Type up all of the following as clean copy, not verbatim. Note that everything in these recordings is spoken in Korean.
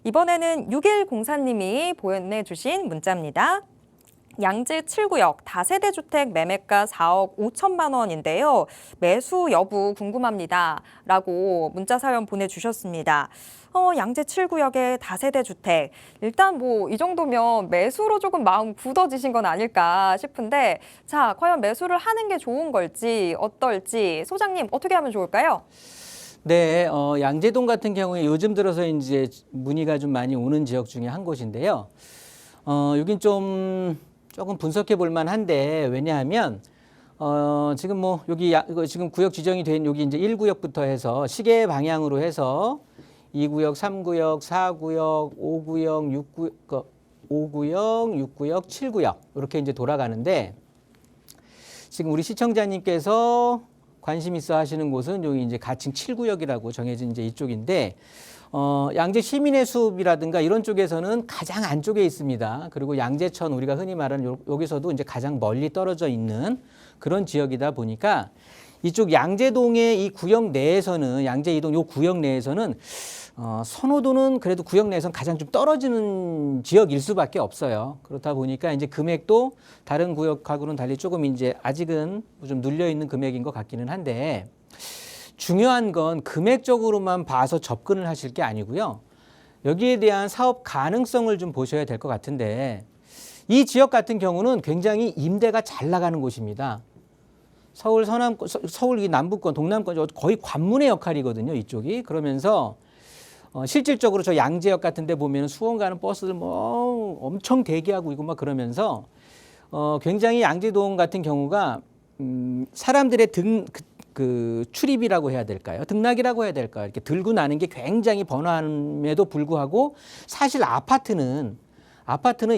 이번에는 6104님이 보내주신 문자입니다. 양재 7구역 다세대 주택 매매가 4억 5천만 원인데요. 매수 여부 궁금합니다. 라고 문자 사연 보내주셨습니다. 양재 7구역의 다세대 주택. 일단 뭐 이 정도면 매수로 조금 마음 굳어지신 건 아닐까 싶은데, 자, 과연 매수를 하는 게 좋은 걸지 어떨지 소장님 어떻게 하면 좋을까요? 네, 양재동 같은 경우에 요즘 들어서 이제 문의가 좀 많이 오는 지역 중에 한 곳인데요. 여긴 조금 분석해 볼 만한데, 왜냐하면 지금 뭐 여기 지금 구역 지정이 된 여기 이제 1구역부터 해서 시계 방향으로 해서 2구역, 3구역, 4구역, 5구역, 6구역, 7구역 이렇게 이제 돌아가는데, 지금 우리 시청자님께서 관심 있어 하시는 곳은 여기 이제 가칭 7구역이라고 정해진 이제 이쪽인데, 양재 시민의 숲이라든가 이런 쪽에서는 가장 안쪽에 있습니다. 그리고 양재천 우리가 흔히 말하는 여기서도 이제 가장 멀리 떨어져 있는 그런 지역이다 보니까 이쪽 양재동의 이 구역 내에서는 양재 이동 요 구역 내에서는 선호도는 그래도 구역 내에서는 가장 좀 떨어지는 지역일 수밖에 없어요. 그렇다 보니까 이제 금액도 다른 구역하고는 달리 조금 이제 아직은 좀 눌려 있는 금액인 것 같기는 한데, 중요한 건 금액적으로만 봐서 접근을 하실 게 아니고요. 여기에 대한 사업 가능성을 좀 보셔야 될 것 같은데, 이 지역 같은 경우는 굉장히 임대가 잘 나가는 곳입니다. 서울 서남권, 서울 이 남부권, 동남권 거의 관문의 역할이거든요, 이쪽이. 그러면서 실질적으로 저 양재역 같은 데 보면 수원 가는 버스들 뭐 엄청 대기하고 있고 막 그러면서 굉장히 양재동 같은 경우가 사람들의 출입이라고 해야 될까요? 등락이라고 해야 될까요? 이렇게 들고 나는 게 굉장히 번화함에도 불구하고 사실 아파트는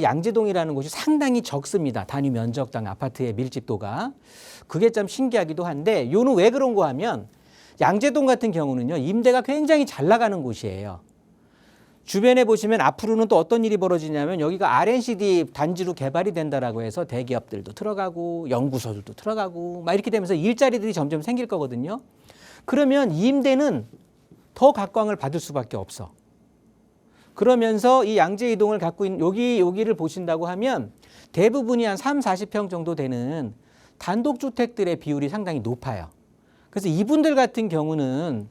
양재동이라는 곳이 상당히 적습니다. 단위 면적당 아파트의 밀집도가. 그게 참 신기하기도 한데, 요는 왜 그런 거 하면 양재동 같은 경우는요, 임대가 굉장히 잘 나가는 곳이에요. 주변에 보시면 앞으로는 또 어떤 일이 벌어지냐면 여기가 R&CD 단지로 개발이 된다라고 해서 대기업들도 들어가고 연구소들도 들어가고 막 이렇게 되면서 일자리들이 점점 생길 거거든요. 그러면 임대는 더 각광을 받을 수밖에 없어. 그러면서 이 양재 이동을 갖고 있는 여기를 보신다고 하면 대부분이 한 40평 정도 되는 단독주택들의 비율이 상당히 높아요. 그래서 이분들 같은 경우는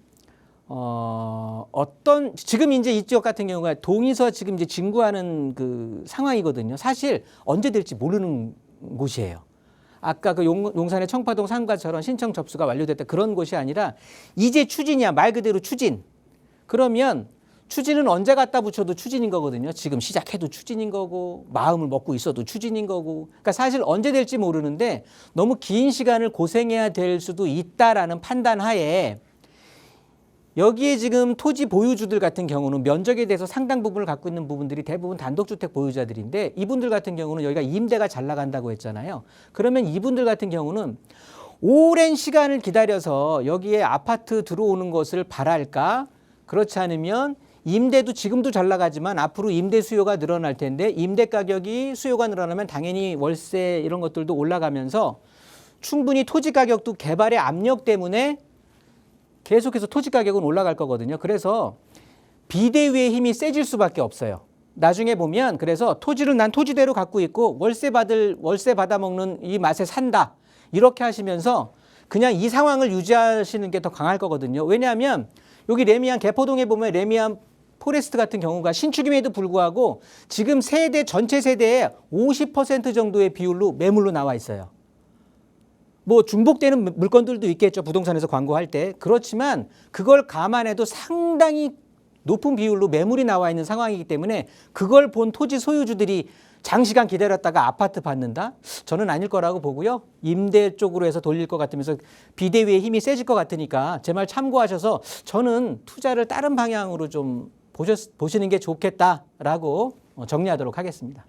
지금 이제 이 지역 같은 경우가 동에서 지금 이제 진구하는 그 상황이거든요. 사실 언제 될지 모르는 곳이에요. 아까 그 용산의 청파동 상가처럼 신청 접수가 완료됐다 그런 곳이 아니라 이제 추진이야. 말 그대로 추진. 그러면 추진은 언제 갖다 붙여도 추진인 거거든요. 지금 시작해도 추진인 거고 마음을 먹고 있어도 추진인 거고. 그러니까 사실 언제 될지 모르는데 너무 긴 시간을 고생해야 될 수도 있다라는 판단 하에 여기에 지금 토지 보유주들 같은 경우는 면적에 대해서 상당 부분을 갖고 있는 부분들이 대부분 단독주택 보유자들인데, 이분들 같은 경우는 여기가 임대가 잘 나간다고 했잖아요. 그러면 이분들 같은 경우는 오랜 시간을 기다려서 여기에 아파트 들어오는 것을 바랄까? 그렇지 않으면 임대도 지금도 잘 나가지만 앞으로 임대 수요가 늘어날 텐데, 임대 가격이 수요가 늘어나면 당연히 월세 이런 것들도 올라가면서 충분히 토지 가격도 개발의 압력 때문에 계속해서 토지 가격은 올라갈 거거든요. 그래서 비대위의 힘이 세질 수밖에 없어요. 나중에 보면 그래서 토지를 난 토지대로 갖고 있고 월세 받아먹는 이 맛에 산다. 이렇게 하시면서 그냥 이 상황을 유지하시는 게 더 강할 거거든요. 왜냐하면 여기 레미안 개포동에 보면 레미안 포레스트 같은 경우가 신축임에도 불구하고 지금 전체 세대의 50% 정도의 비율로 매물로 나와 있어요. 뭐 중복되는 물건들도 있겠죠. 부동산에서 광고할 때. 그렇지만 그걸 감안해도 상당히 높은 비율로 매물이 나와 있는 상황이기 때문에 그걸 본 토지 소유주들이 장시간 기다렸다가 아파트 받는다? 저는 아닐 거라고 보고요. 임대 쪽으로 해서 돌릴 것 같으면서 비대위의 힘이 세질 것 같으니까 제 말 참고하셔서 저는 투자를 다른 방향으로 좀 보시는 게 좋겠다라고 정리하도록 하겠습니다.